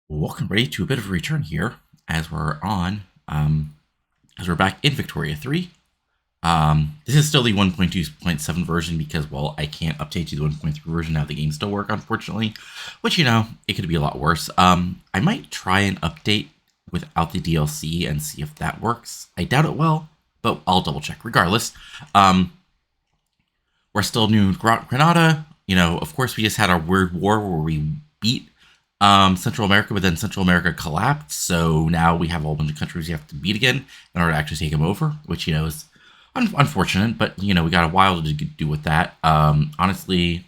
Welcome, everybody, to a bit of a return here as we're on, as we're back in Victoria 3. This is still the 1.2.7 version because, well, I can't update to the 1.3 version now. The game still work, unfortunately, which, it could be a lot worse. I might try and update without the DLC and see if that works. I doubt it will, but I'll double check. Regardless, we're still new in Granada. Of course, we just had our weird war where we beat Central America, but then Central America collapsed. So now we have a whole bunch of countries you have to beat again in order to actually take them over, which is unfortunate. But we got a while to do with that. Honestly,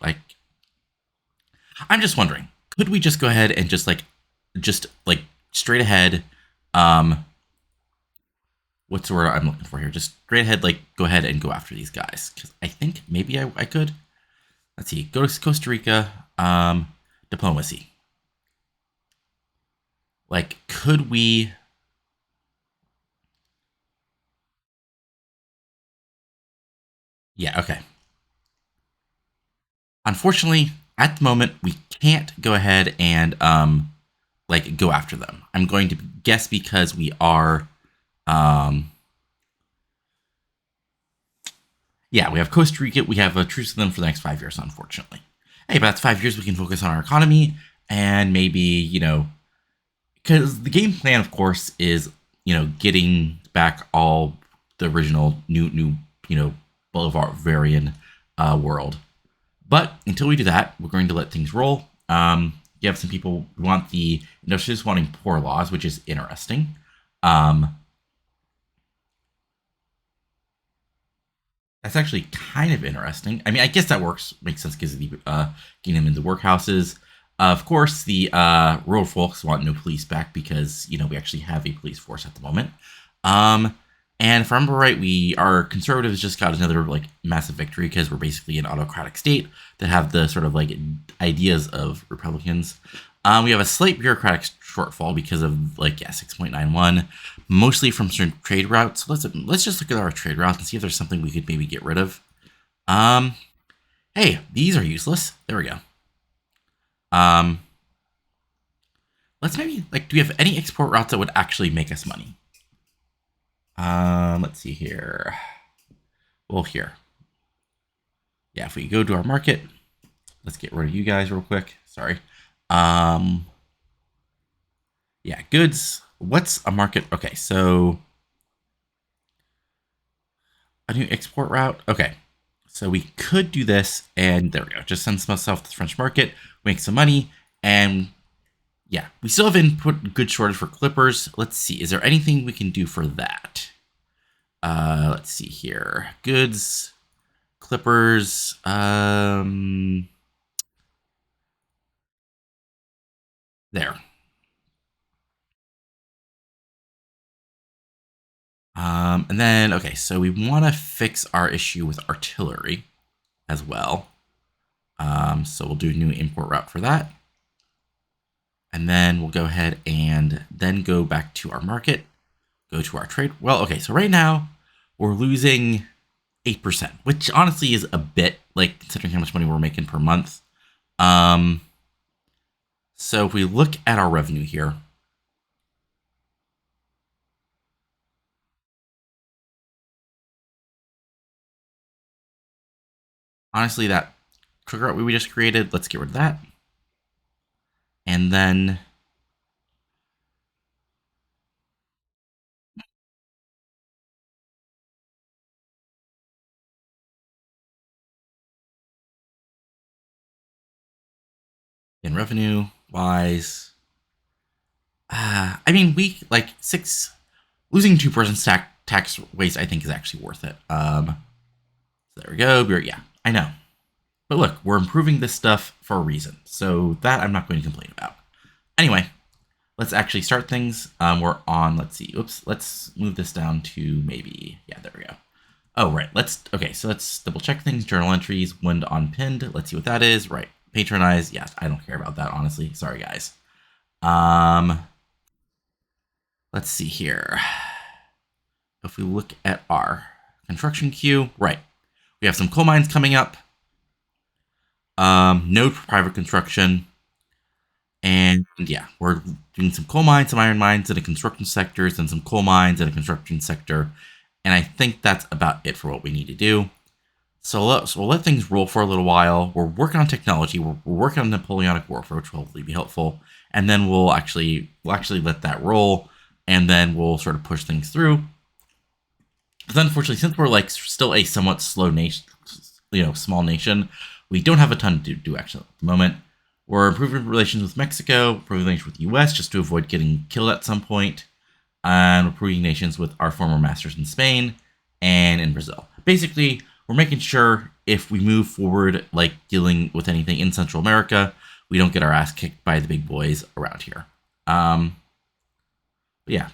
I'm just wondering, could we just go ahead and just straight ahead? Um, what's the word I'm looking for here? Just straight ahead, go ahead and go after these guys because I think maybe I could. Let's see. Go to Costa Rica. Diplomacy. Could we? Yeah. Okay. Unfortunately, at the moment, we can't go ahead and go after them. I'm going to guess because we are um yeah, we have Costa Rica. We have a truce with them for the next 5 years. Unfortunately, hey, but that's 5 years we can focus on our economy and maybe because the game plan, of course, is getting back all the original new Bolivarian world. But until we do that, we're going to let things roll. You have some people who want the industrialists wanting poor laws, which is interesting. Um, that's actually kind of interesting. I mean, I guess that works, makes sense because of the getting them into workhouses. Of course, the rural folks want no police back because we actually have a police force at the moment. Um, and if I remember right, our conservatives just got another massive victory because we're basically an autocratic state that have the sort of ideas of Republicans. We have a slight bureaucratic shortfall because of 6.91, mostly from certain trade routes. Let's just look at our trade routes and see if there's something we could maybe get rid of. Um, hey, these are useless. There we go. Um, let's maybe do we have any export routes that would actually make us money? Let's see here. Well, here. Yeah, if we go to our market, let's get rid of you guys real quick. Sorry. Um, yeah, goods. What's a market? Okay, so a new export route. Okay, so we could do this, and there we go. Just send some stuff to the French market, make some money, and yeah, we still have input good shortage for clippers. Let's see, is there anything we can do for that? Let's see here. Goods, clippers. There. And then okay, so we want to fix our issue with artillery as well. So we'll do a new import route for that. And then we'll go ahead and then go back to our market, go to our trade. Well, okay, so right now we're losing 8%, which honestly is a bit considering how much money we're making per month. Um, so if we look at our revenue here, honestly, that trigger route we just created, let's get rid of that. And then in revenue wise, I mean, we losing 2% tax waste. I think is actually worth it. So there we go. Yeah, I know. But look, we're improving this stuff for a reason, so that I'm not going to complain about. Anyway, let's actually start things. We're on. Let's see. Oops. Let's move this down to maybe. Yeah, there we go. Oh, right. Okay, so let's double check things. Journal entries, wind on pinned. Let's see what that is. Right. Patronize. Yeah, I don't care about that, honestly. Sorry, guys. Um, let's see here. If we look at our construction queue, right. We have some coal mines coming up. No private construction. And And yeah, we're doing some coal mines, some iron mines, and a construction sectors, and some coal mines and a construction sector. And I think that's about it for what we need to do. So we'll let things roll for a little while. We're working on technology. We're working on Napoleonic warfare, which will hopefully be helpful. And then we'll actually let that roll, and then we'll sort of push things through. Because unfortunately, since we're like still a somewhat slow nation, small nation, we don't have a ton to do actually at the moment. We're improving relations with Mexico, improving relations with the U.S. just to avoid getting killed at some point, and improving nations with our former masters in Spain and in Brazil. Basically, we're making sure if we move forward, like dealing with anything in Central America, we don't get our ass kicked by the big boys around here. But yeah.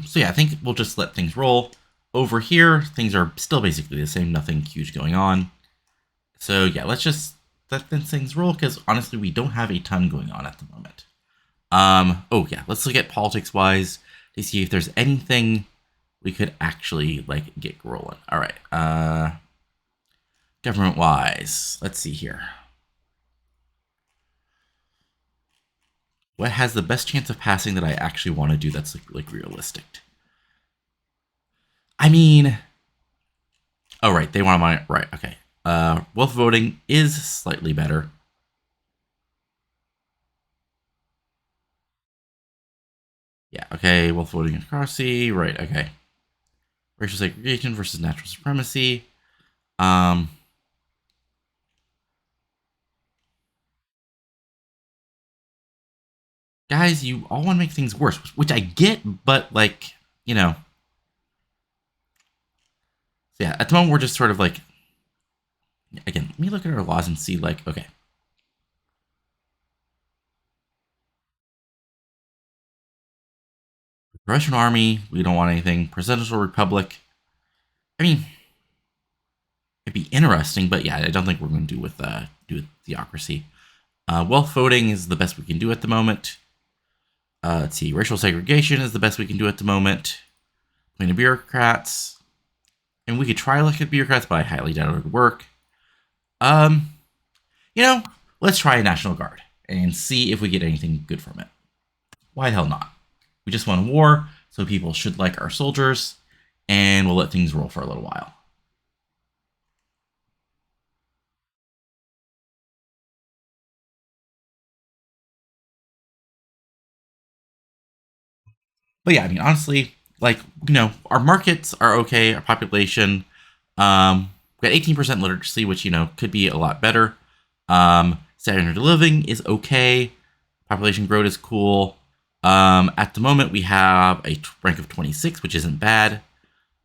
So yeah, I think we'll just let things roll. Over here, things are still basically the same, nothing huge going on. So yeah, let's just let things roll because honestly, we don't have a ton going on at the moment. Oh yeah, let's look at politics wise to see if there's anything we could actually like get rolling. All right. Government wise, let's see here. What has the best chance of passing that I actually want to do that's like realistic? I mean, oh right, they want my right. Okay. Wealth voting is slightly better. Yeah. Okay. Wealth voting and democracy. Right. Okay. Racial segregation versus natural supremacy. Um, guys, you all want to make things worse, which I get, but like, you know, so yeah. At the moment, we're just sort of like, again, let me look at our laws and see, like, okay, Russian army, we don't want anything. Presidential republic. I mean, it'd be interesting, but yeah, I don't think we're going to do with theocracy. Wealth voting is the best we can do at the moment. Let's see, racial segregation is the best we can do at the moment. Between the bureaucrats, and we could try elected bureaucrats, but I highly doubt it would work. Um, you know, let's try a national guard and see if we get anything good from it. Why the hell not? We just won a war, so people should like our soldiers, and we'll let things roll for a little while. But yeah, I mean, honestly, like, our markets are okay, our population, we got 18% literacy, which, could be a lot better. Standard of living is okay. Population growth is cool. At the moment, we have a rank of 26, which isn't bad.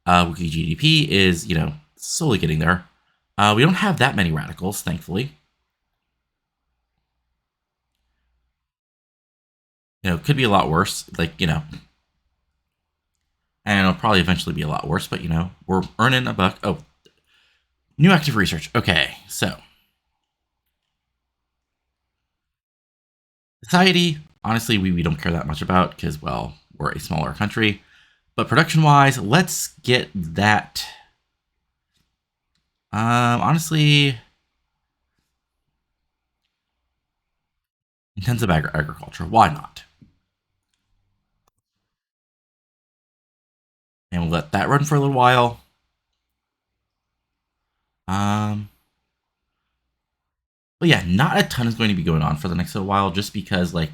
Weekly GDP is, slowly getting there. We don't have that many radicals, thankfully. Could be a lot worse. Like, and it'll probably eventually be a lot worse, but, we're earning a buck. Oh, new active research. Okay, so society, honestly, we don't care that much about because, well, we're a smaller country. But production wise, let's get that. Honestly, intensive agriculture. Why not? And we'll let that run for a little while. Um, but yeah, not a ton is going to be going on for the next little while, just because, like,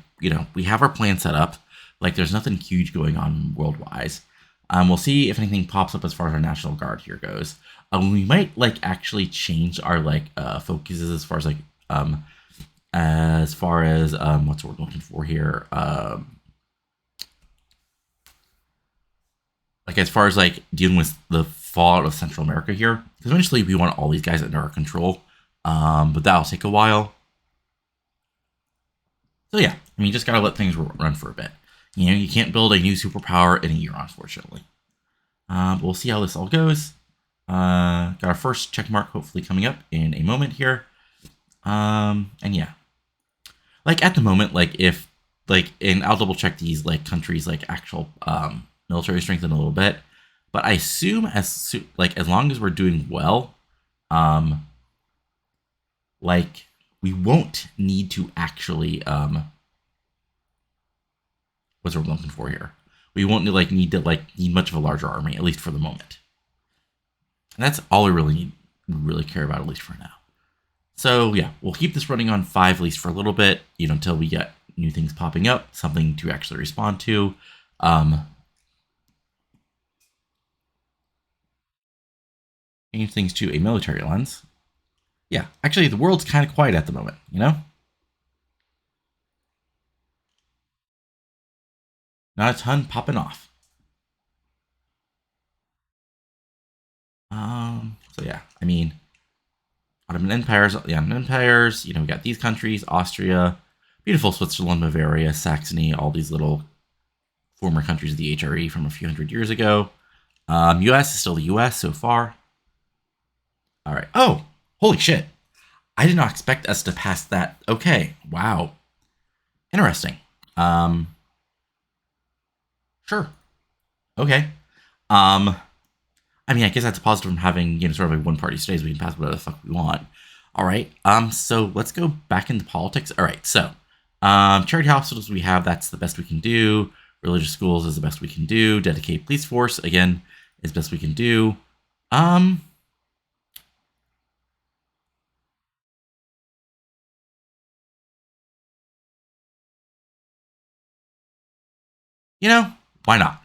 we have our plan set up. Like, there's nothing huge going on world wise. We'll see if anything pops up as far as our national guard here goes. We might like actually change our like focuses as far as what's what we're looking for here. Like as far as like dealing with the fallout of Central America here, because eventually we want all these guys under our control. But that'll take a while. So yeah, I mean, you just gotta let things run for a bit. You can't build a new superpower in a year, unfortunately. But we'll see how this all goes. Got our first check mark hopefully coming up in a moment here. And yeah, like at the moment, like if and I'll double check these like countries like actual military strength in a little bit. But I assume as long as we're doing well, um, like we won't need to actually what's what we're looking for here. We won't need much of a larger army, at least for the moment. And that's all we really care about, at least for now. So yeah, we'll keep this running on 5 at least for a little bit, until we get new things popping up, something to actually respond to. Change things to a military lens. Yeah, actually, the world's kind of quiet at the moment. Not a ton popping off. So yeah, I mean, Ottoman empires, the Ottoman empires. We got these countries: Austria, beautiful Switzerland, Bavaria, Saxony, all these little former countries of the HRE from a few hundred years ago. U.S. is still the U.S. so far. All right. Oh, holy shit! I did not expect us to pass that. Okay. Wow. Interesting. Um. Sure. Okay. Um. I mean, I guess that's a positive from having sort of a one-party state. So we can pass whatever the fuck we want. All right. So let's go back into politics. All right. So, charity hospitals we have. That's the best we can do. Religious schools is the best we can do. Dedicated police force again is best we can do. Um. You know, why not?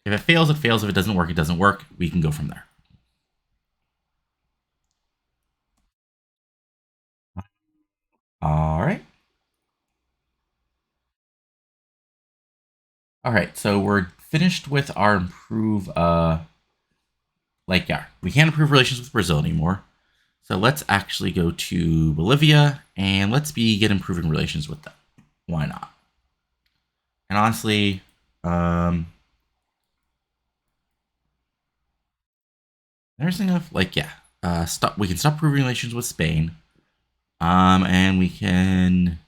If it fails, it fails. If it doesn't work, it doesn't work. We can go from there. All right. All right. So we're finished with our improve. Yeah, we can't improve relations with Brazil anymore. So let's actually go to Bolivia and let's begin improving relations with them. Why not? And honestly, um, there's enough. Yeah, stop. We can stop improving relations with Spain. And we can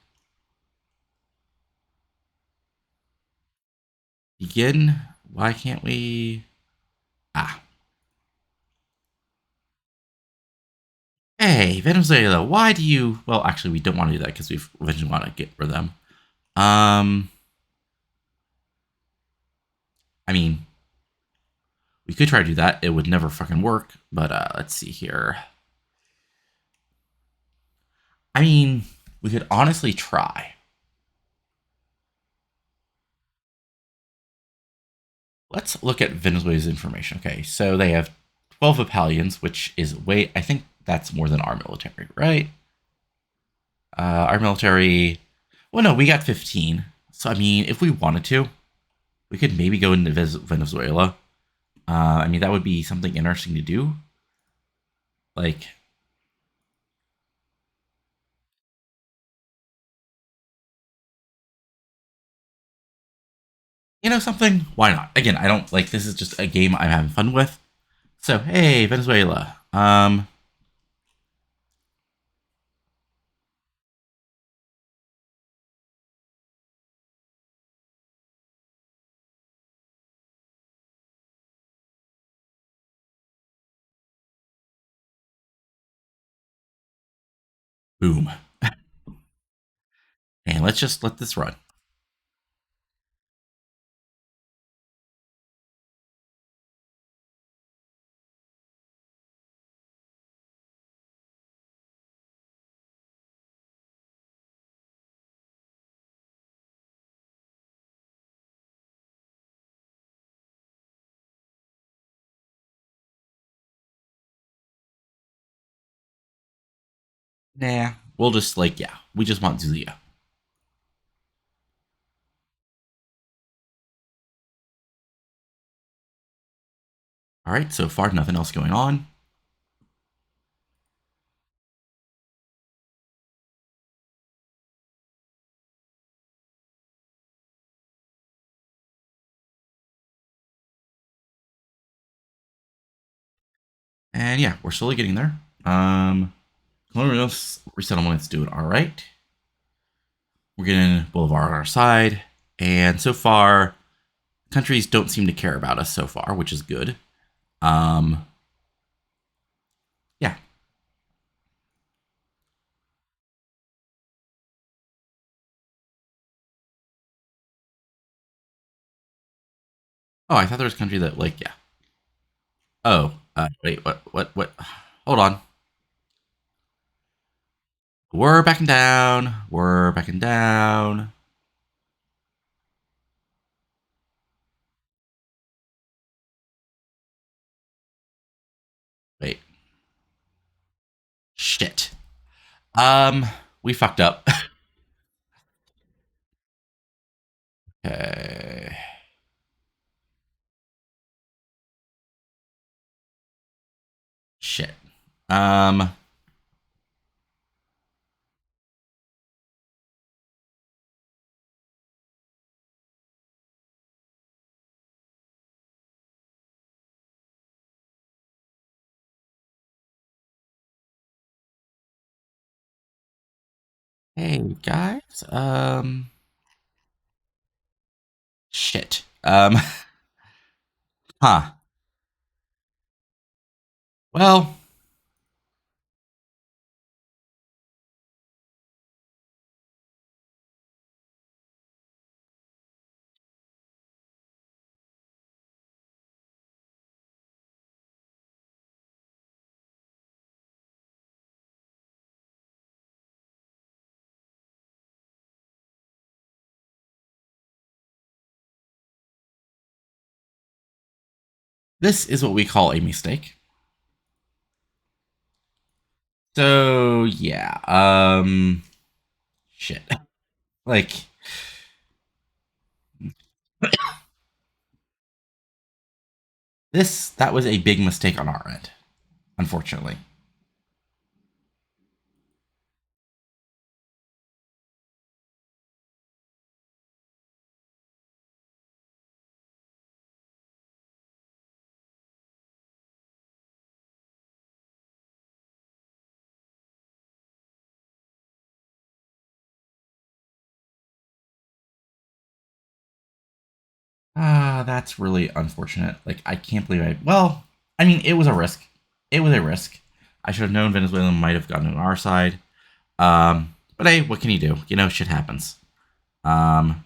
begin. Why can't we? Ah, hey, Venezuela. Why do you? Well, actually, we don't want to do that because we eventually want to get rid of them. Um, I mean, we could try to do that. It would never fucking work. But let's see here. I mean, we could honestly try. Let's look at Venezuela's information. Okay, so they have 12 battalions, which is way, I think that's more than our military, right? Our military, well, no, we got 15. So, I mean, if we wanted to, we could maybe go into Venezuela. I mean, that would be something interesting to do. Like, something? Why not? Again, I don't like this is just a game I'm having fun with. So, hey, Venezuela. Boom. And let's just let this run. Nah, we'll just yeah, we just want Zulia. All right, so far nothing else going on. And yeah, we're slowly getting there. Colonial resettlement is doing all right. We're getting Boulevard on our side, and so far countries don't seem to care about us so far, which is good. Um, yeah. Oh, I thought there was a country that like yeah. Oh, wait, what? Hold on. We're backing down. We're backing down. Wait, shit. Um, we fucked up. Okay. Shit. Um, hey guys. Shit. Huh. Well, this is what we call a mistake. So yeah. Shit. Like this. That was a big mistake on our end. Unfortunately. Ah, that's really unfortunate. Like, I can't believe I. Well, I mean, it was a risk. It was a risk. I should have known Venezuela might have gotten on our side. But hey, what can you do? You know, shit happens. Um,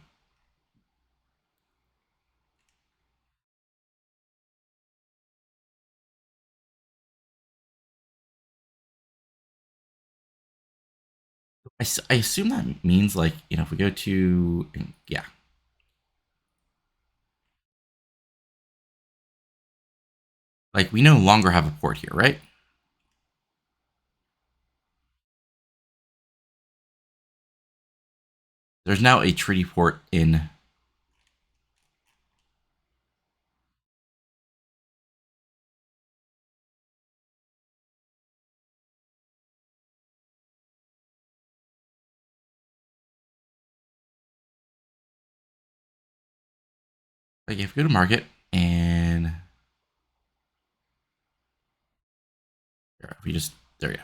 I assume that means like if we go to yeah, like we no longer have a port here, right? There's now a treaty port in. Like if we go to market and if we just there you go,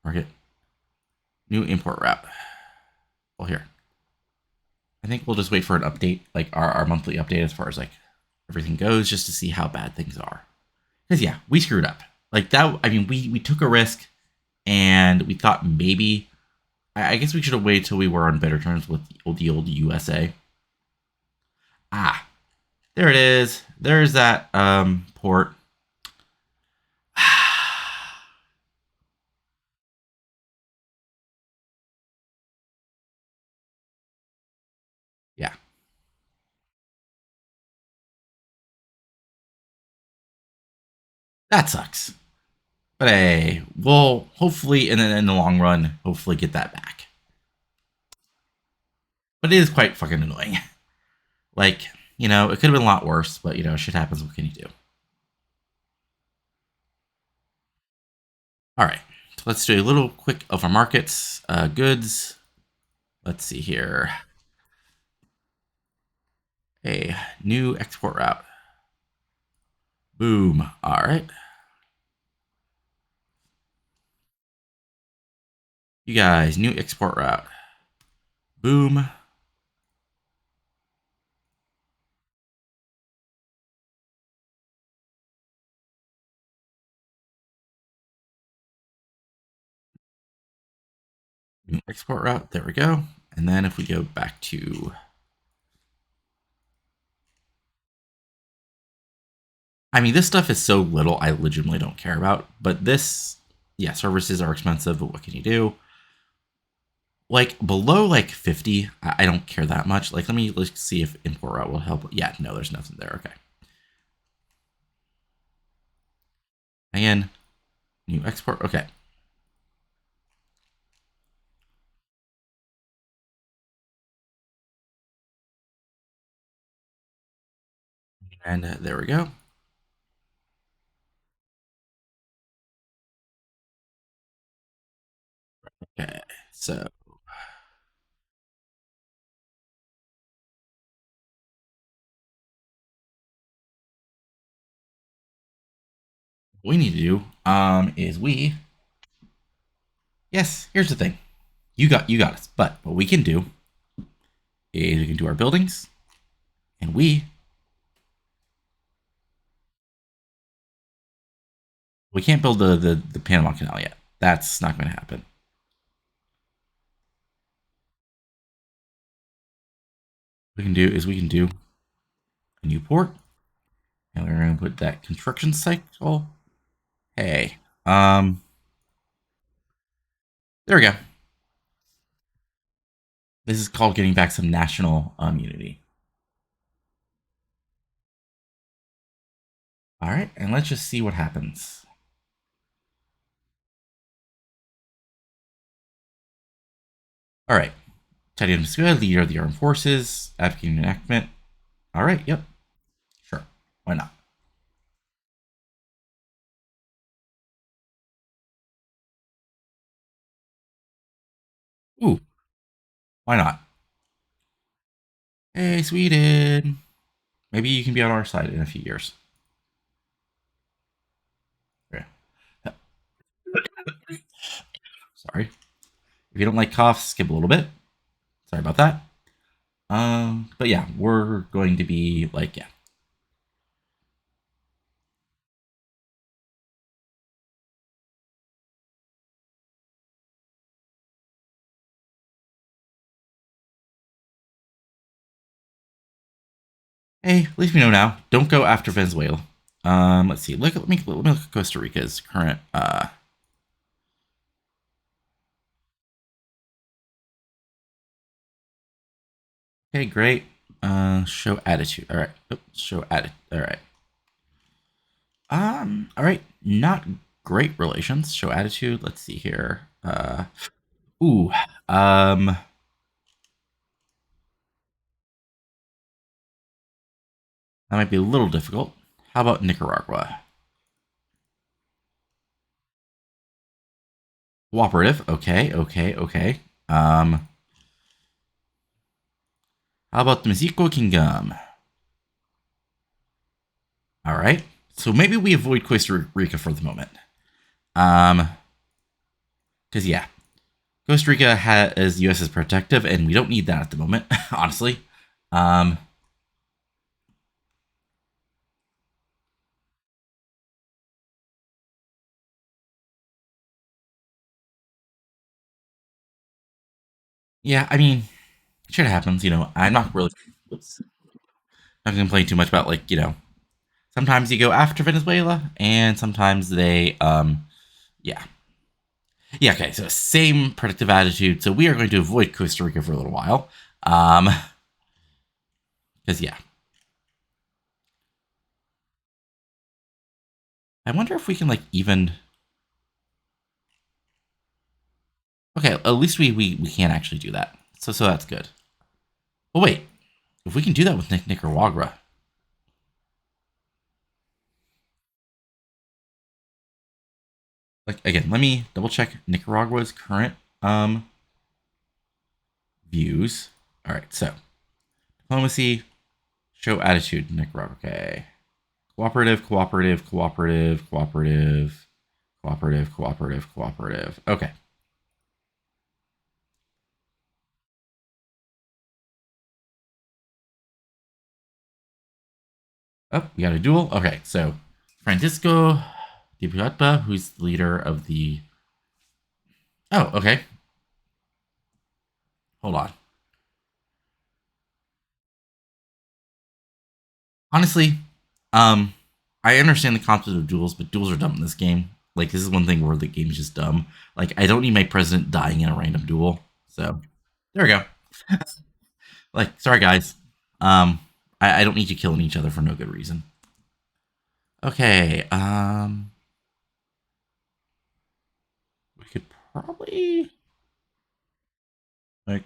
market new import route. Well, here I think we'll just wait for an update, like our monthly update as far as like everything goes, just to see how bad things are. Because yeah, we screwed up. Like that. I mean, we took a risk, and we thought maybe. I guess we should have waited till we were on better terms with the old USA. Ah, there it is. There's that port. Yeah, that sucks. But hey, we'll hopefully, and then in the long run, hopefully get that back. But it is quite fucking annoying. Like, it could have been a lot worse, but shit happens. What can you do? All right, so let's do a little quick of our markets. Goods. Let's see here. A new export route. Boom. All right. You guys, new export route. Boom. Export route. There we go. And then if we go back to, I mean, this stuff is so little, I legitimately don't care about. But this, yeah, services are expensive, but what can you do? Like below like 50, I don't care that much. Like, let's see if import route will help. Yeah, no, there's nothing there. Okay. Again, new export. Okay. And there we go. Okay. So what we need to do is yes, here's the thing. You got us. But what we can do is we can do our buildings and we can't build the Panama Canal yet. That's not going to happen. What we can do is we can do a new port, and we're going to put that construction cycle. Hey, there we go. This is called getting back some national unity. All right, and let's just see what happens. All right, Teddy Venezuela, leader of the armed forces, advocating enactment. All right, yep, sure, why not? Ooh, why not? Hey, Sweden, maybe you can be on our side in a few years. Yeah. Sorry. If you don't like coughs, skip a little bit. Sorry about that. But yeah, we're going to be like, yeah. Hey, at least we know now. Don't go after Venezuela. Let's see. Let me look at Costa Rica's current. Okay, great. Show attitude. All right. Oops, show attitude. All right. All right. Not great relations. Show attitude. Let's see here. Ooh. Um, that might be a little difficult. How about Nicaragua? Cooperative. Okay. Okay. Okay. How about the Mexico Kingdom? All right. So maybe we avoid Costa Rica for the moment. Um, because yeah, Costa Rica has U.S. as protective, and we don't need that at the moment, honestly. Um, yeah, I mean, shit happens. I'm not really oops, not gonna complain too much about like sometimes you go after Venezuela, and sometimes they yeah. Yeah, okay, so same predictive attitude. So we are going to avoid Costa Rica for a little while. Because yeah. I wonder if we can like even okay, at least we can actually do that. So that's good. Well wait, if we can do that with Nicaragua. Like again, let me double check Nicaragua's current views. Alright, so diplomacy, show attitude, Nicaragua. Okay. Cooperative, cooperative, cooperative, cooperative, cooperative, cooperative, cooperative. Okay. Oh, we got a duel. Okay, so Francisco Di Piatpa, who's the leader of the. Oh, okay. Hold on. Honestly, um, I understand the concept of duels, but duels are dumb in this game. Like this is one thing where the game is just dumb. Like I don't need my president dying in a random duel. So there we go. Like sorry guys. Um, I don't need you killing each other for no good reason. Okay. We could probably like.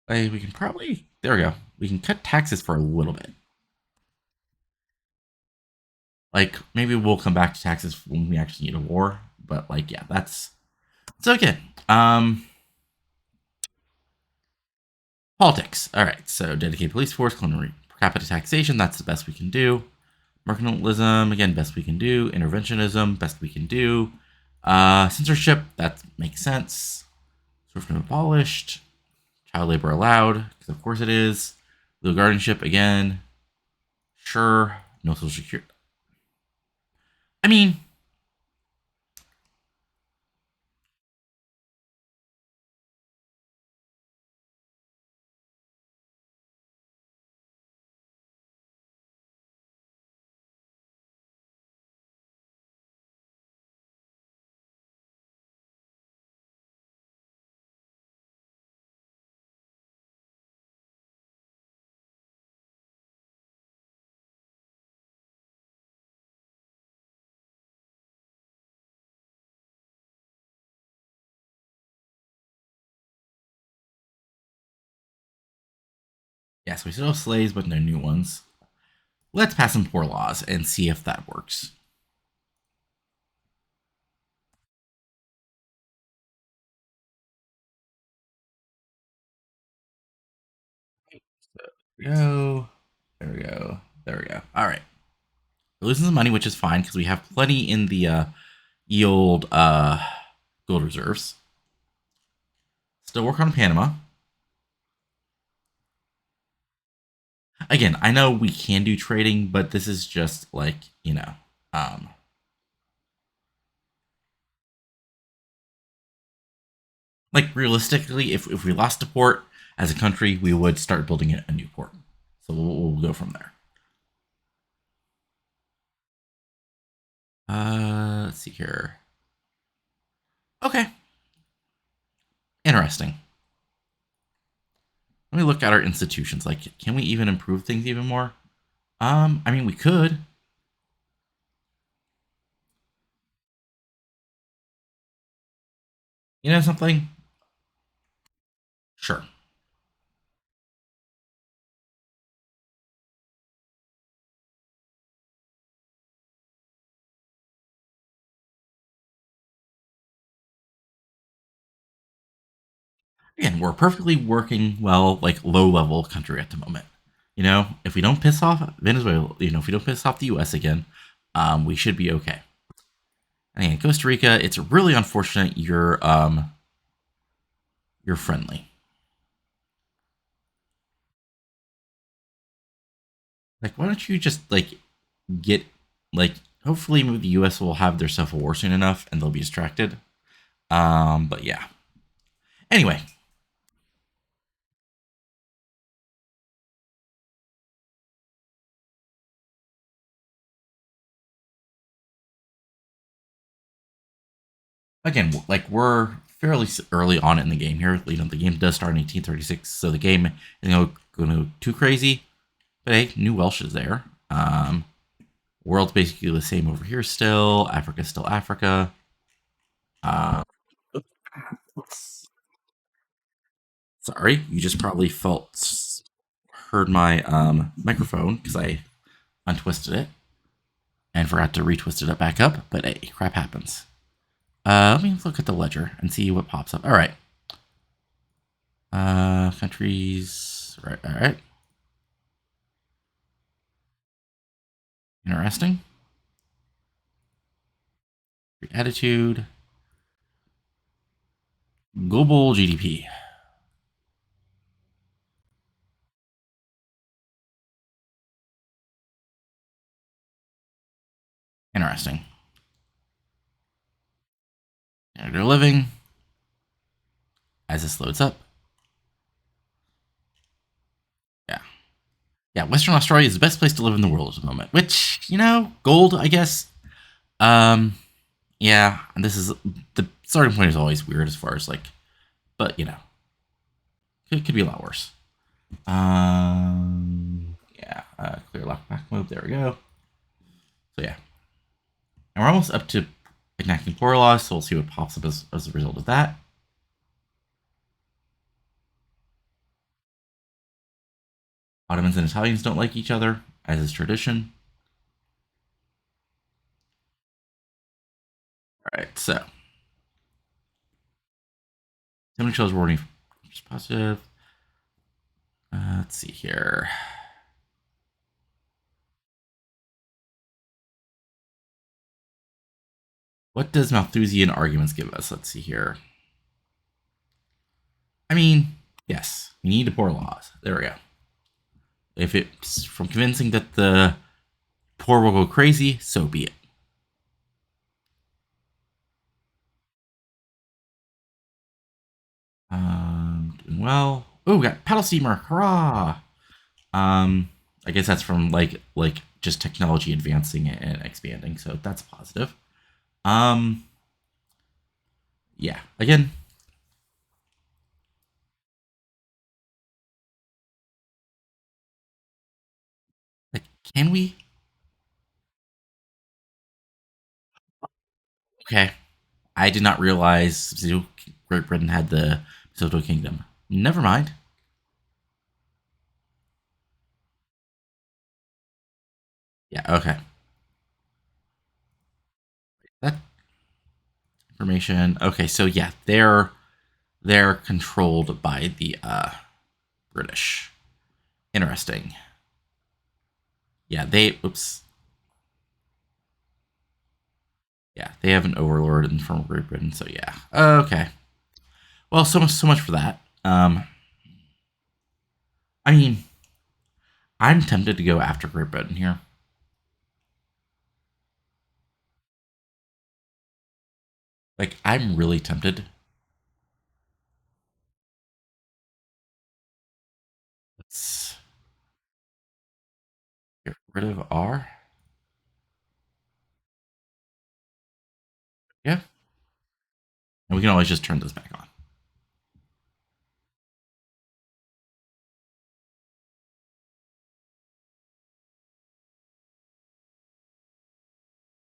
We can probably there we go. We can cut taxes for a little bit. Like maybe we'll come back to taxes when we actually need a war. But like yeah, that's it's okay. Politics. All right. So dedicated police force, culinary per capita taxation. That's the best we can do. Mercantilism. Again, best we can do. Interventionism. Best we can do. Censorship. That makes sense. Serfdom abolished. Child labor allowed, because of course it is. Legal guardianship again. Sure. No social security. I mean, yes, we still have slaves, but no new ones. Let's pass some poor laws and see if that works. There we go. There we go. There we go. All right. We're losing some money, which is fine because we have plenty in the yield gold reserves. Still work on Panama. Again, I know we can do trading, but this is just like, um, like realistically, if we lost a port as a country, we would start building a new port. So we'll go from there. Let's see here. Okay, interesting. Let me look at our institutions. Like, can we even improve things even more? I mean, we could. You know something? Sure. Again, we're perfectly working well, like low level country at the moment. If we don't piss off Venezuela, if we don't piss off the U.S. again, we should be okay. And again, Costa Rica, it's really unfortunate you're friendly. Like, why don't you just like get like hopefully the U.S. will have their Civil War soon enough and they'll be distracted. But yeah. Anyway, again, like we're fairly early on in the game here. The game does start in 1836, so the game isn't going to go too crazy. But hey, New Welsh is there. World's basically the same over here still. Africa's still Africa. Uh, Sorry, you just probably heard my microphone because I untwisted it and forgot to retwist it back up. But hey, crap happens. Let me look at the ledger and see what pops up. All right. Countries. Right. All right. Interesting. Attitude. Global GDP. Interesting. Standard of living. As this loads up. Yeah. Yeah, Western Australia is the best place to live in the world at the moment. Which, gold, I guess. Um, yeah, and this is the starting point is always weird as far as like, but could be a lot worse. Yeah, clear lockback mode. There we go. So yeah, and we're almost up to enacting poor laws, so we'll see what pops up as a result of that. Ottomans and Italians don't like each other, as is tradition. All right, so temperature is warning positive. Let's see here. What does Malthusian arguments give us? Let's see here. I mean, yes, we need to poor laws. There we go. If it's from convincing that the poor will go crazy, so be it. Doing well. Oh, we got paddle steamer. Hurrah! Um, I guess that's from like just technology advancing and expanding, so that's positive. Um, yeah. Again, like, can we? Okay, I did not realize Great Britain had the Soto Kingdom. Never mind. Yeah. Okay. That information. Okay, so yeah, they're controlled by the British. Interesting. Yeah, they. Oops. Yeah, they have an overlord in from Great Britain. So yeah. Okay. Well, so much for that. I mean, I'm tempted to go after Great Britain here. Like, I'm really tempted. Let's get rid of R. Yeah, and we can always just turn this back on.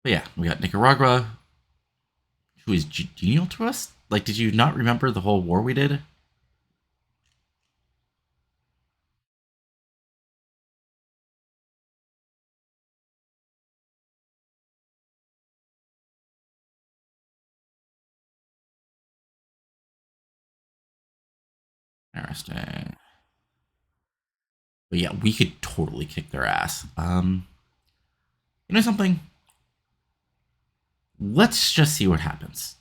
But yeah, we got Nicaragua, who is genial to us. Like, did you not remember the whole war we did? Interesting. But yeah, we could totally kick their ass. You know something? Let's just see what happens.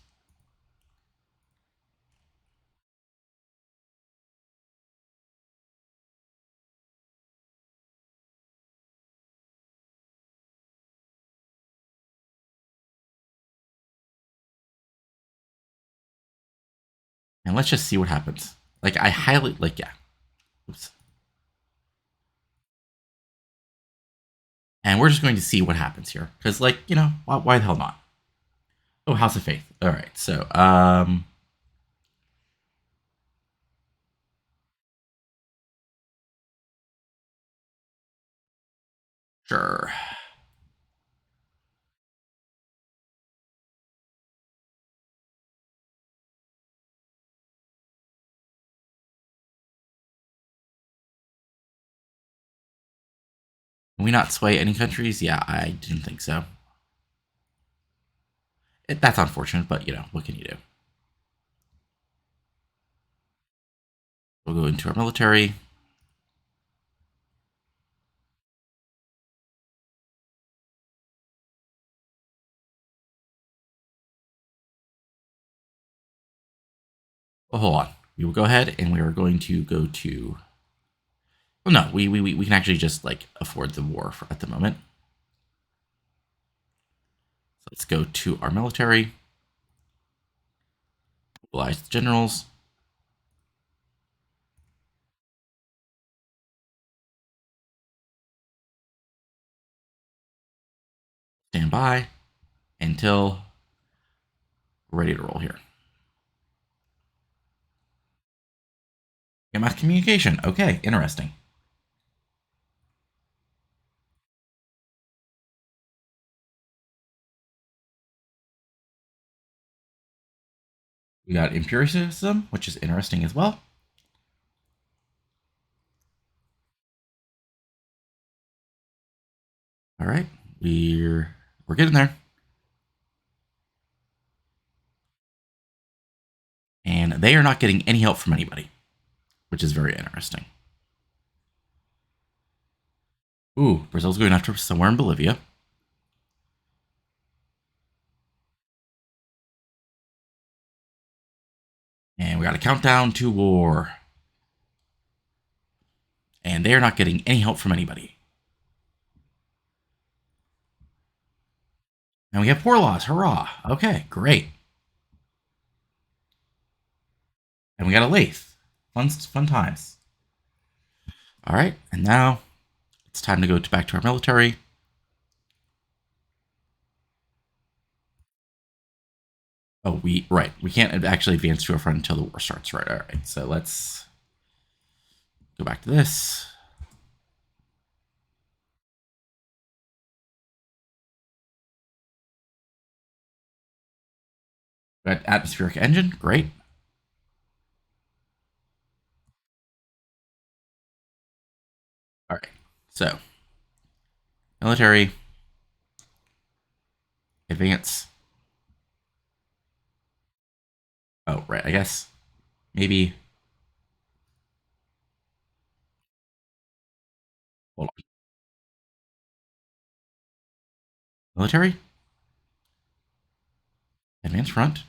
And let's just see what happens. Like, I highly like, yeah. Oops. And we're just going to see what happens here, because like, why the hell not? Oh, House of Faith. All right, so sure. Can we not sway any countries? Yeah, I didn't think so. That's unfortunate, but what can you do? We'll go into our military. Well, hold on. We will go ahead and we are going to go to. Well, no, we can actually just like afford the war at the moment. So let's go to our military, mobilize the generals, stand by until we're ready to roll here. Mass communication. Okay, interesting. We got empiricism, which is interesting as well. All right, we're getting there, and they are not getting any help from anybody, which is very interesting. Ooh, Brazil's going after somewhere in Bolivia, and we got a countdown to war, and they are not getting any help from anybody. And we have poor laws. Hurrah! Okay, great. And we got a lathe. Fun times. All right, and now it's time to go back to our military. Oh, we can't actually advance to a front until the war starts. Right, all right. So let's go back to this. Got atmospheric engine, great. All right, so military advance. Oh, right. I guess maybe. Hold on. Military advance front.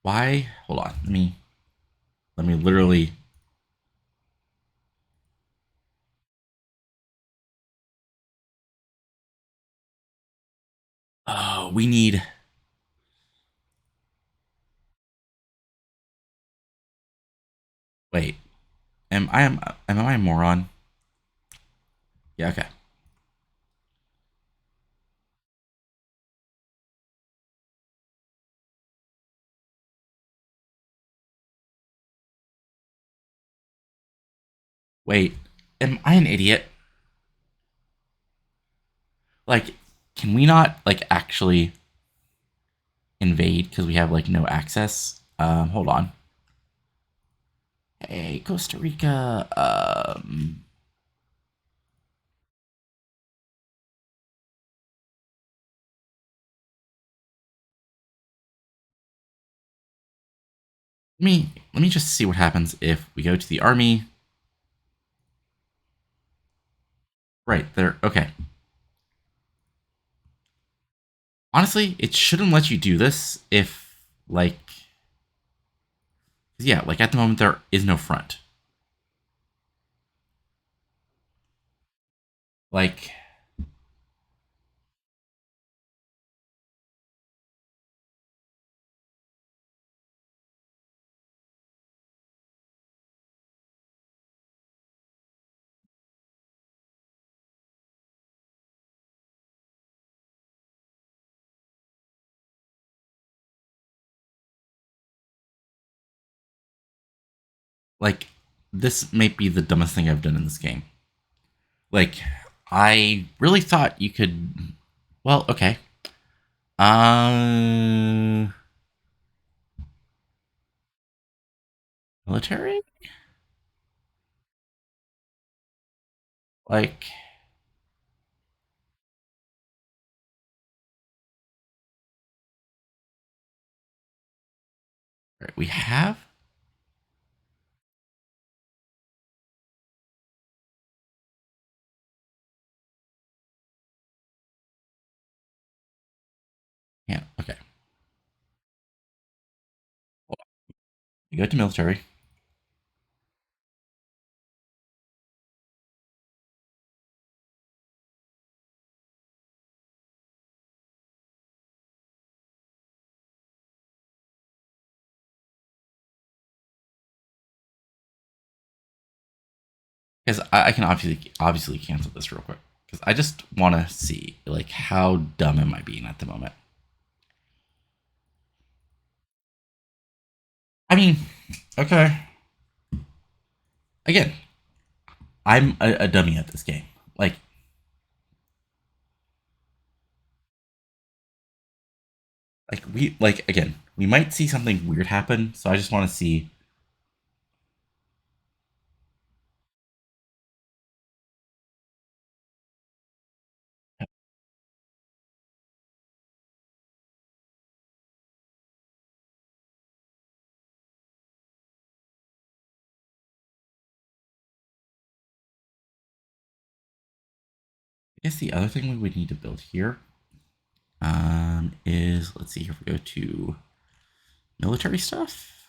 Why? Hold on. Let me literally. Oh, we need. Wait. Am I a moron? Yeah. Okay. Wait. Am I an idiot? Like, can we not like actually invade because we have like no access? Hold on. Hey, Costa Rica. Let me just see what happens if we go to the army. Right there. Okay. Honestly, it shouldn't let you do this if like yeah, like at the moment there is no front. Like like this may be the dumbest thing I've done in this game. Like I really thought you could well, okay. Uh military? Like right, we have yeah, okay. Well, you go to military. Because I can obviously cancel this real quick because I just want to see like how dumb am I being at the moment. I mean, okay. Again, I'm a dummy at this game. Like again, we might see something weird happen. So I just want to see. I guess the other thing we would need to build here is let's see here. If we go to military stuff.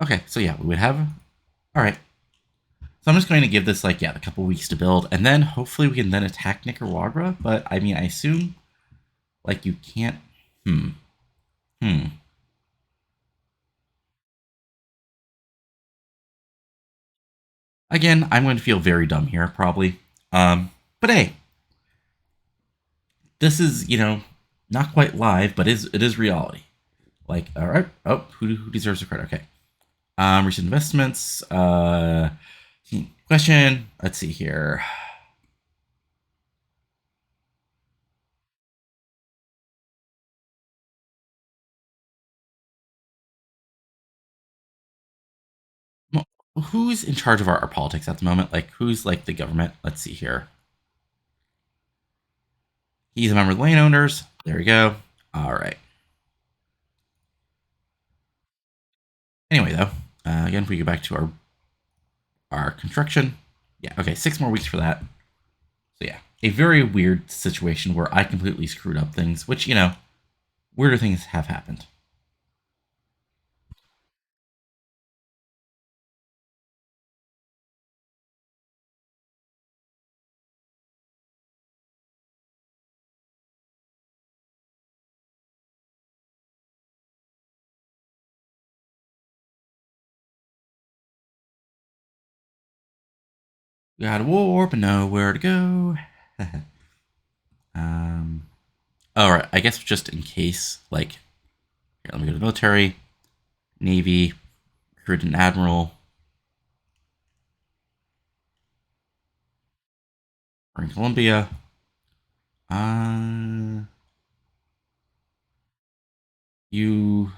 Okay, so yeah, we would have. All right. So I'm just going to give this like yeah a couple weeks to build, and then hopefully we can then attack Nicaragua. But I mean, I assume like you can't. Hmm. Hmm. Again, I'm going to feel very dumb here probably. But hey, this is not quite live, but it is reality. Like all right. Oh, who deserves a credit? Okay. Recent investments. Question. Let's see here. Who's in charge of our politics at the moment? Like, who's like the government? Let's see here. He's a member of the landowners. There we go. All right. Anyway, though, again, if we go back to our construction, yeah, okay, 6 more weeks for that. So yeah, a very weird situation where I completely screwed up things, which weirder things have happened. We got a war, but nowhere to go. um, all right, I guess just in case, like, here, let me go to the military, navy, recruit an admiral, or in Colombia. Uh, you.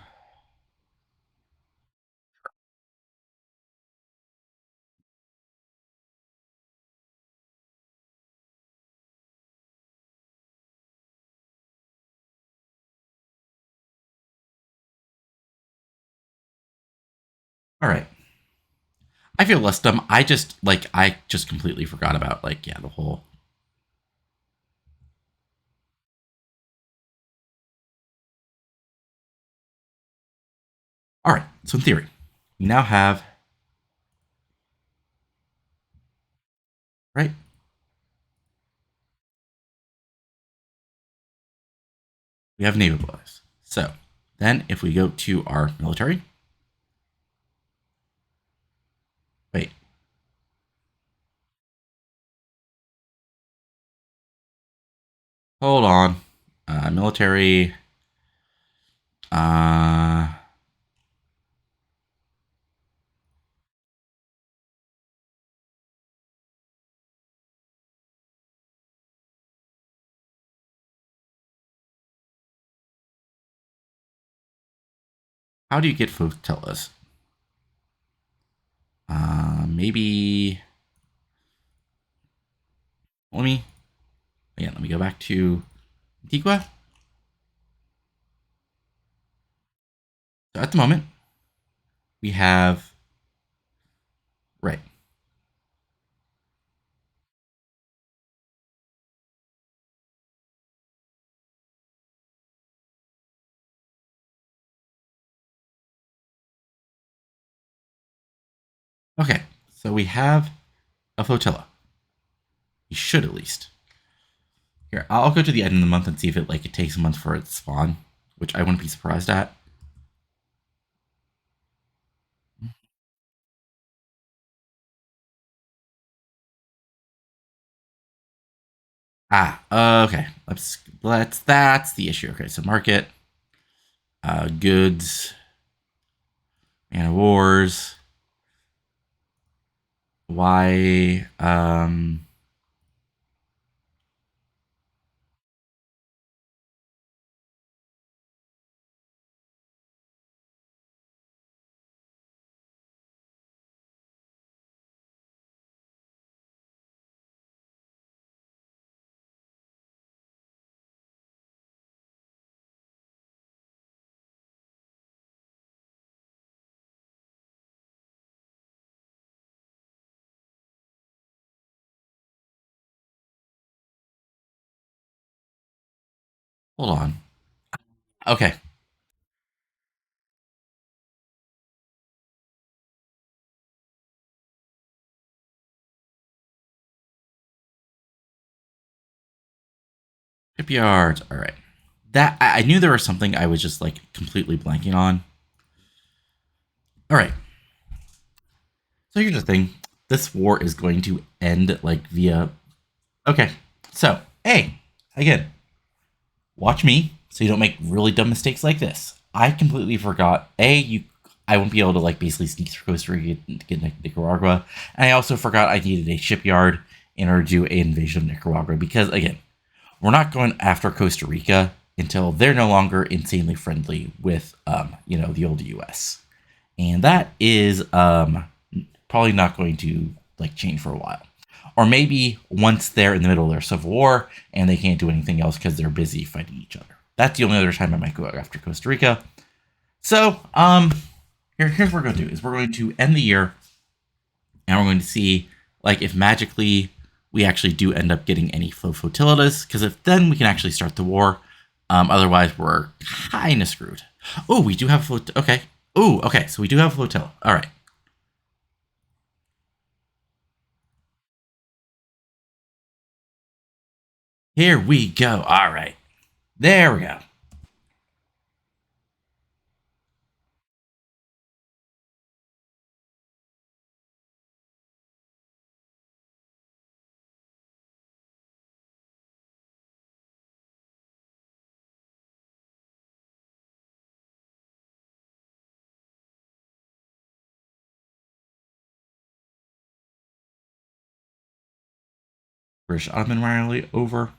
All right. I feel less dumb. I just completely forgot about like yeah the whole. All right. So in theory, we now have right. We have naval abilities. So then if we go to our military, wait, hold on, military. Uh, how do you get flotillas? Maybe let me again. Let me go back to Antigua. So at the moment we have right. Okay, so we have a flotilla. We should at least. Here, I'll go to the end of the month and see if it takes a month for it to spawn, which I wouldn't be surprised at. Okay. Let's that's the issue. Okay, so market, goods, and wars. Why? Hold on. Okay, shipyards. All right. That I knew there was something I was just like completely blanking on. All right. So here's the thing. This war is going to end like via. Okay. So hey, again, watch me so you don't make really dumb mistakes like this. I completely forgot. I won't be able to like basically sneak through Costa Rica to get Nicaragua, and I also forgot I needed a shipyard in order to do an invasion of Nicaragua because again, we're not going after Costa Rica until they're no longer insanely friendly with the old U.S. And that is probably not going to like change for a while. Or maybe once they're in the middle of their civil war and they can't do anything else because they're busy fighting each other. That's the only other time I might go after Costa Rica. So, here's what we're going to do: is we're going to end the year and we're going to see like if magically we actually do end up getting any flotillas. Because if then we can actually start the war. Otherwise, we're kind of screwed. Oh, we do have a flotilla. Okay. Oh, okay. So we do have a flotilla. All right. Here we go. All right. There we go. British Ottoman rally over.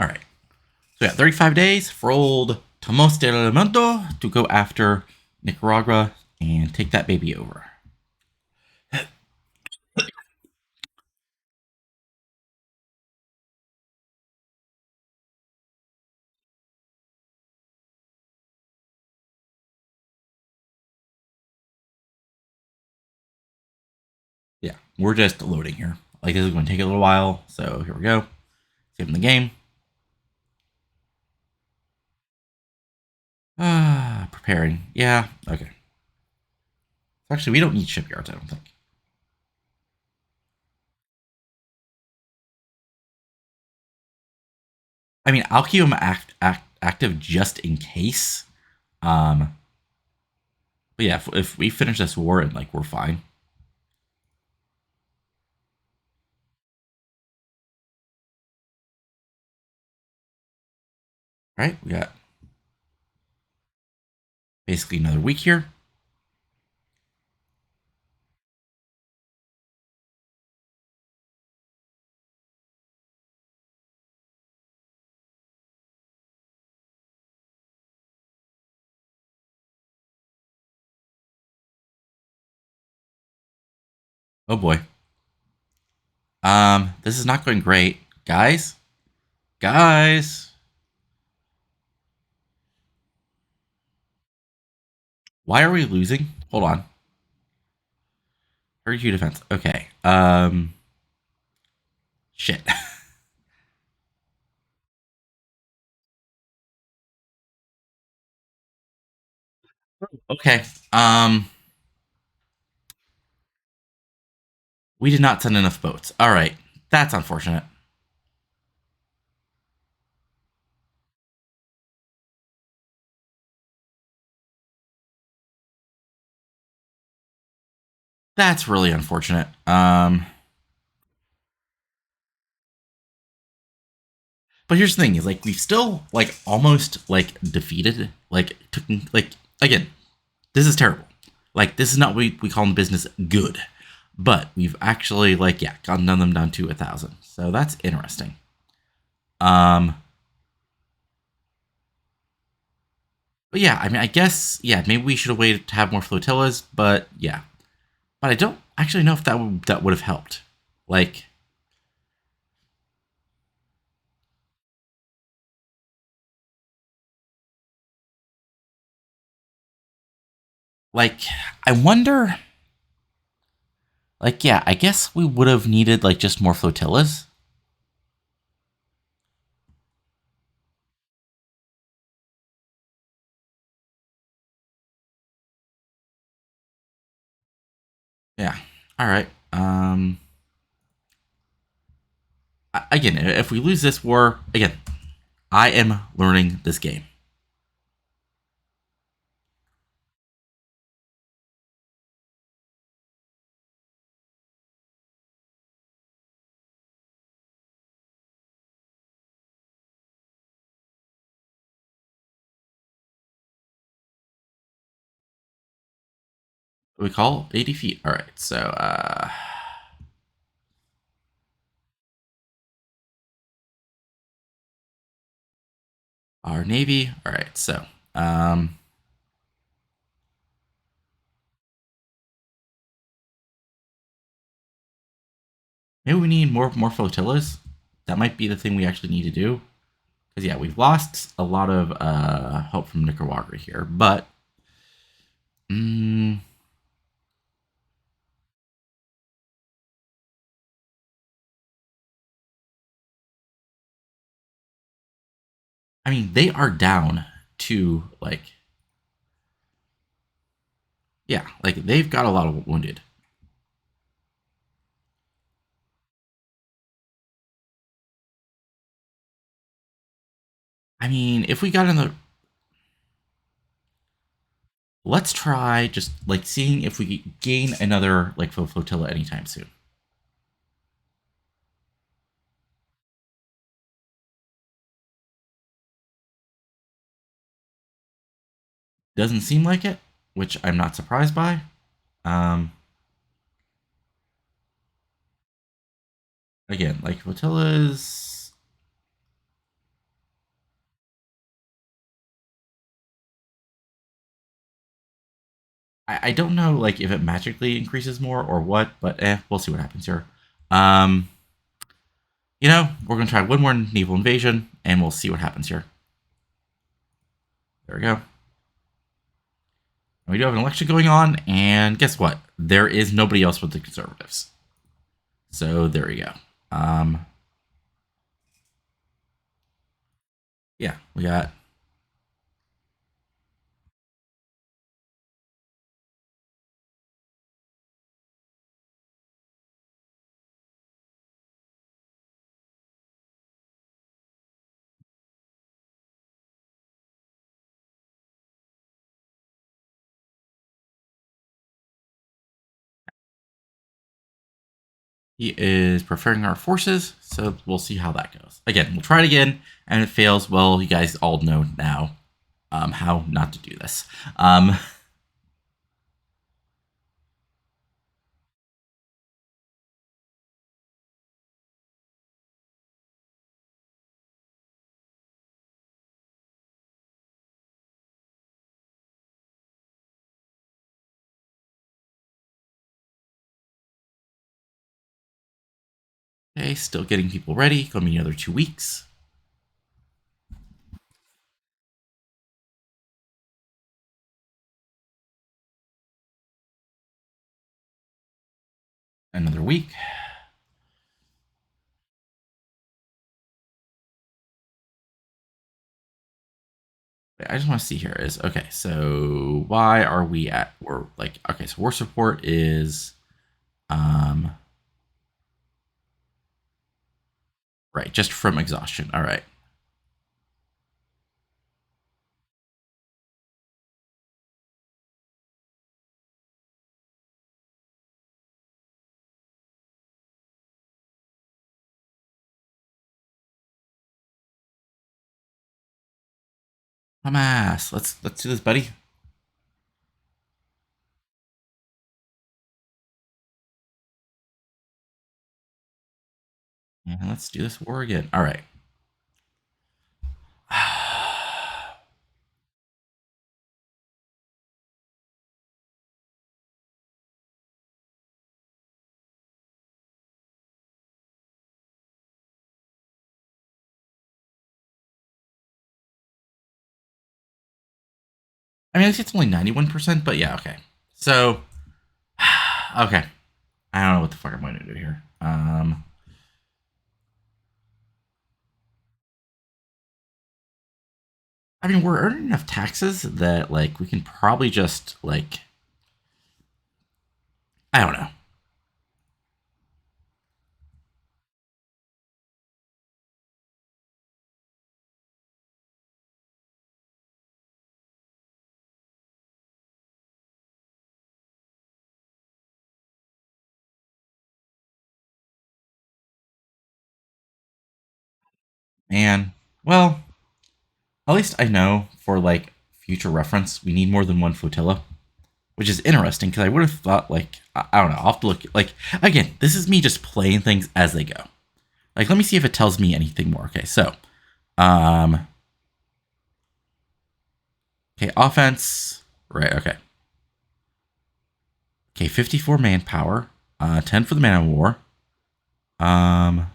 All right. So yeah, 35 days for old Tomás del Elemento to go after Nicaragua and take that baby over. Yeah, we're just loading here. Like this is going to take a little while. So here we go. Saving the game. Preparing. Yeah. Okay. Actually, we don't need shipyards. I don't think. I mean, I'll keep them active just in case. Um, but yeah, if we finish this war and like we're fine, right? We got basically another week here. Oh boy. This is not going great, guys. Guys, why are we losing? Hold on. 32 defense. Okay. Shit. Okay. We did not send enough boats. All right. That's unfortunate. That's really unfortunate. But here's the thing: is like we've still like almost like defeated like took like again. This is terrible. Like this is not what we call in business good, but we've actually like yeah gotten them down to 1,000. So that's interesting. Um, but yeah, I mean, I guess yeah, maybe we should have waited to have more flotillas. But yeah, but I don't actually know if that would have helped. Like like I wonder. Like yeah, I guess we would have needed like just more flotillas. Yeah. All right. Again, if we lose this war, again, I am learning this game. We call 80 feet. All right. So our navy. All right. So um, maybe we need more flotillas. That might be the thing we actually need to do. Because yeah, we've lost a lot of help from Nicaragua here, but mm, I mean they are down to like yeah, like they've got a lot of wounded. I mean, if we got in the let's try just like seeing if we gain another like flotilla anytime soon. Doesn't seem like it, which I'm not surprised by. Um, Again, like flotillas. I don't know like if it magically increases more or what, but we'll see what happens here. Um, we're gonna try one more naval invasion, and we'll see what happens here. There we go. We do have an election going on, and guess what? There is nobody else but the conservatives. So there we go. Um, yeah, we got. He is preferring our forces, so we'll see how that goes. Again, we'll try it again, and if it fails, well, you guys all know now how not to do this. Um, okay, still getting people ready. Gonna be another 2 weeks. Another week. I just want to see here is okay. So why are we at? We're like okay. So war support is um right just from exhaustion. All right. Dumbass. Let's do this, buddy. And let's do this war again. All right. I mean, it's only 91%, but yeah, okay. So, okay. I don't know what the fuck I'm going to do here. I mean, we're earning enough taxes that like we can probably just like I don't know. And well, at least I know for like future reference, we need more than one flotilla, which is interesting because I would have thought like I don't know. I'll have to look like again. This is me just playing things as they go. Like, let me see if it tells me anything more. Okay, so um, okay, offense, right? Okay, okay, 54 manpower, 10 for the man of war. Um,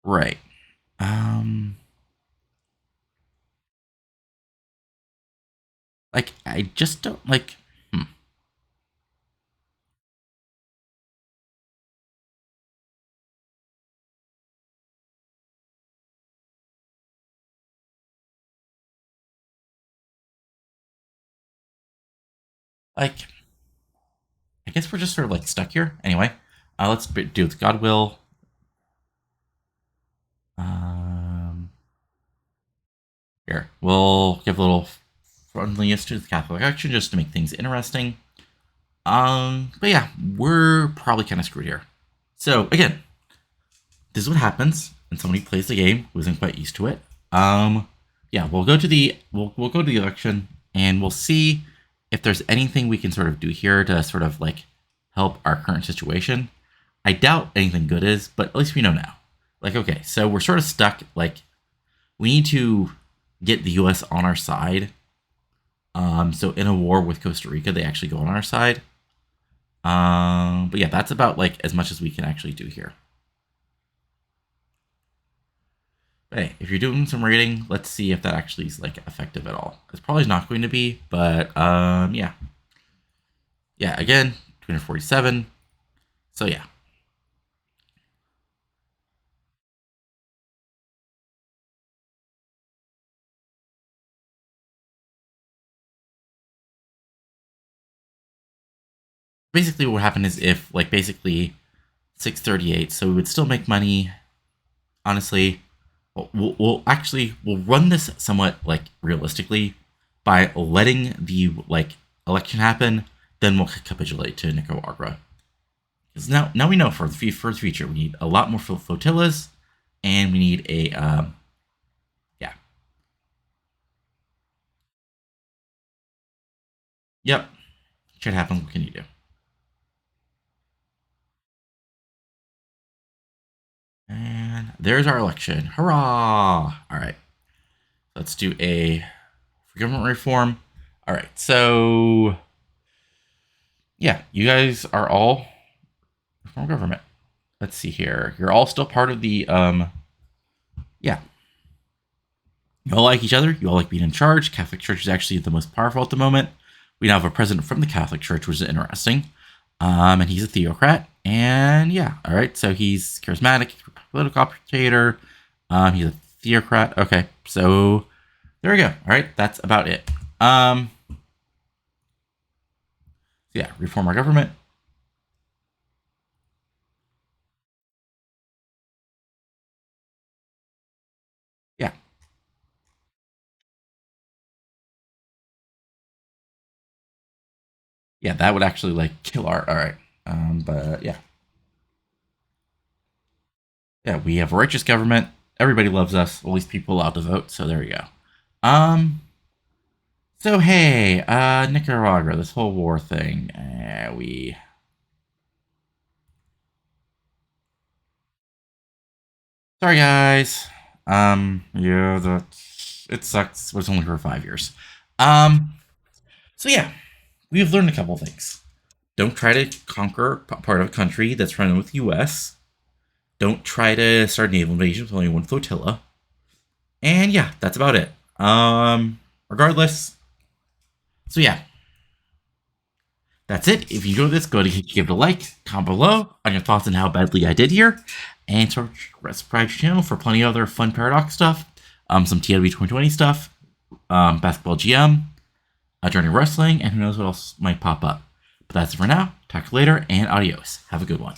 right. Um, like I just don't like. Like I guess we're just sort of like stuck here. Anyway, let's do with God will. Um, Here we'll give a little friendliness to the Catholic action just to make things interesting. But yeah, we're probably kind of screwed here. So again, this is what happens when somebody plays the game who isn't quite used to it. Yeah, we'll go to the election and we'll see if there's anything we can sort of do here to sort of like help our current situation. I doubt anything good is, but at least we know now. Like, okay, so we're sort of stuck. Like, we need to get the U.S. on our side. So in a war with Costa Rica, they actually go on our side. But yeah, that's about like as much as we can actually do here. Hey, if you're doing some rating, let's see if that actually is like effective at all. It's probably not going to be, but yeah, yeah. Again, 247. So yeah, basically what happened is if like basically 638, so we would still make money. Honestly, we'll actually we'll run this somewhat like realistically by letting the like election happen. Then we'll capitulate to Nicaragua. Because now we know for the future we need a lot more flotillas, and we need a yeah. Yep. Shit happens. What can you do? And there's our election. Hurrah! All right. Let's do a government reform. All right. So, yeah, you guys are all reform government. Let's see here. You're all still part of the, yeah. You all like each other. You all like being in charge. Catholic Church is actually the most powerful at the moment. We now have a president from the Catholic Church, which is interesting. And he's a theocrat. And yeah, all right. So he's charismatic, political operator. He's a theocrat. Okay, so there we go. All right, that's about it. Yeah, reform our government. Yeah, yeah, that would actually like kill our. All right, but yeah, Yeah, we have a righteous government. Everybody loves us. At least people allowed to vote. So there you go. Um. So hey, Nicaragua, this whole war thing. We. Sorry, guys. Yeah, that it sucks. It was only for 5 years. Um. So yeah, we've learned a couple things. Don't try to conquer part of a country that's friendly with the U.S. Don't try to start a naval invasion with only one flotilla. And yeah, that's about it. Regardless. So yeah, that's it. If you enjoyed this, go ahead and give it a like, comment below on your thoughts on how badly I did here, and subscribe to the channel for plenty of other fun Paradox stuff, some TW 2020 stuff, basketball GM, Journey Wrestling, and who knows what else might pop up. But that's it for now. Talk to you later, and adios. Have a good one.